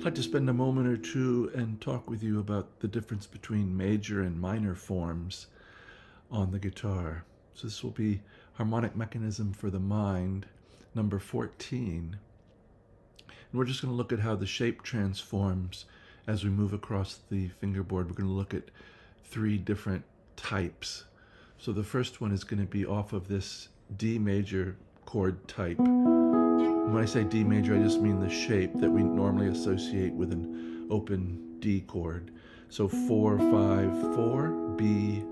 I'd like to spend a moment or two and talk with you about the difference between major and minor forms on the guitar. So this will be Harmonic Mechanism for the Mind, number 14. And we're just going to look at how the shape transforms as we move across the fingerboard. We're going to look at 3 different types. So the first one is going to be off of this D major chord type. When I say D major, I just mean the shape that we normally associate with an open D chord. So 4, 5, 4, B,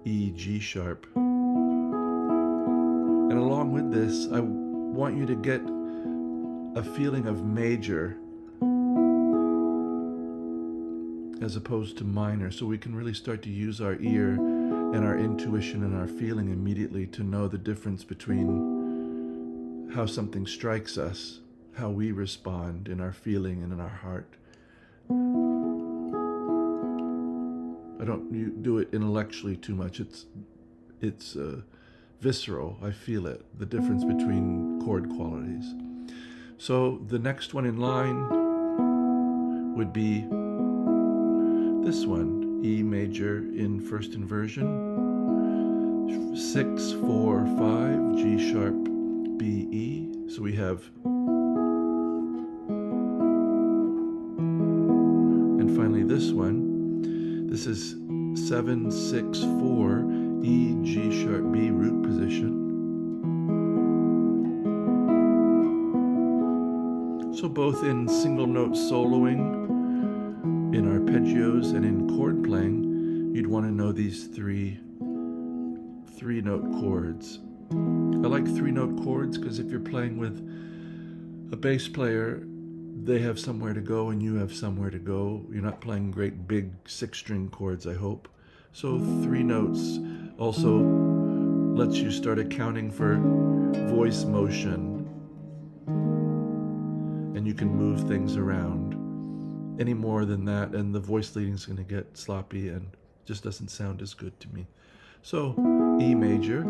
E, G sharp. And along with this, I want you to get a feeling of major as opposed to minor, so we can really start to use our ear and our intuition and our feeling immediately to know the difference between how something strikes us, how we respond in our feeling and in our heart. I don't do it intellectually too much. It's visceral. I feel it, the difference between chord qualities. So the next one in line would be this one, E major in first inversion, 6, 4, 5, G sharp, B, E. So we have, and finally this one, this is 7, 6, 4, E, G sharp, B root position. So both in single note soloing, in arpeggios, and in chord playing, you'd want to know these three note chords. I like 3-note chords because if you're playing with a bass player, they have somewhere to go and you have somewhere to go. You're not playing great big 6-string chords, I hope. So 3 notes also lets you start accounting for voice motion, and you can move things around. Any more than that and the voice leading is going to get sloppy and just doesn't sound as good to me. So E major.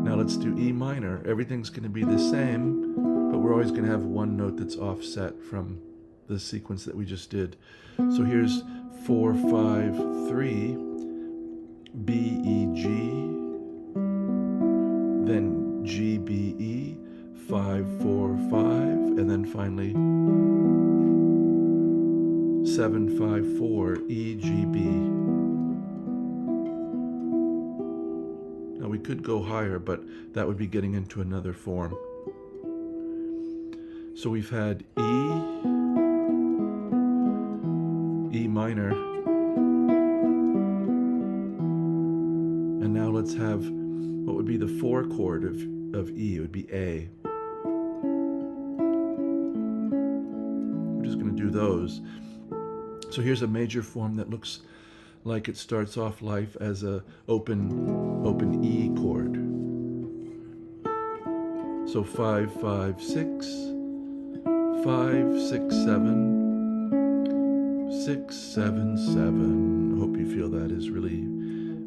Now let's do E minor. Everything's going to be the same, but we're always going to have one note that's offset from the sequence that we just did. So here's 4, 5, 3, B, E, G, then G, B, E, 5, 4, 5, and then finally 7, 5, 4, E, G, B. Now we could go higher, but that would be getting into another form. So we've had E, E minor, and now let's have what would be the 4 chord of E. It would be A. We're just going to do those. So here's a major form that looks like it starts off life as a open E chord. So 5, 5, 6, 5, 6, 7, 6, 7, 7. I hope you feel that is really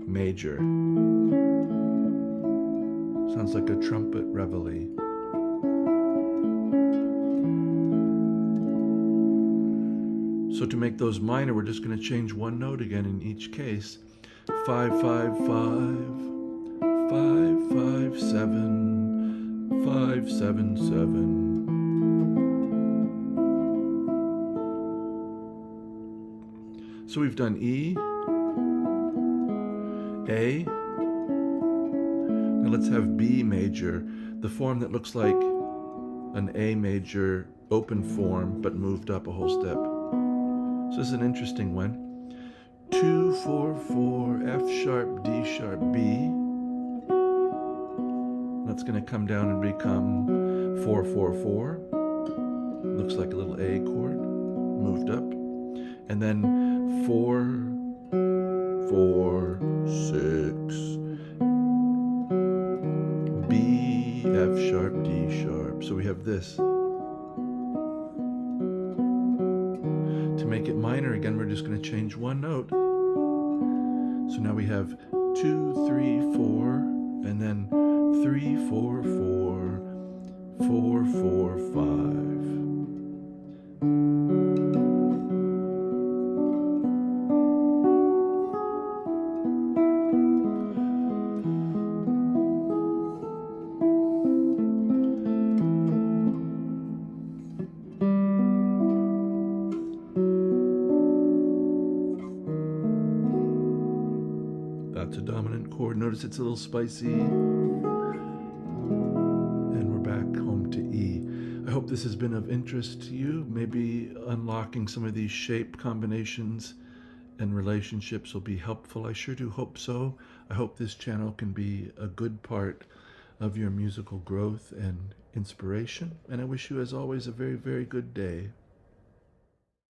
major. Sounds like a trumpet reveille. So to make those minor, we're just going to change one note again in each case. 5, 5, 5, 5, 5, 7, 5, 7, 7. So we've done E, A. Now let's have B major, the form that looks like an A major open form, but moved up a whole step. So this is an interesting one. 2, 4, 4, F sharp, D sharp, B. That's going to come down and become 4, 4, 4. Looks like a little A chord, moved up. And then 4, 4, 6, B, F sharp, D sharp. So we have this. To make it minor again, we're just going to change one note. So now we have 2, 3, 4, and then 3, 4, 4, 4, 4, 5. Notice it's a little spicy. And we're back home to E. I hope this has been of interest to you. Maybe unlocking some of these shape combinations and relationships will be helpful. I sure do hope so. I hope this channel can be a good part of your musical growth and inspiration. And I wish you, as always, a very, very good day.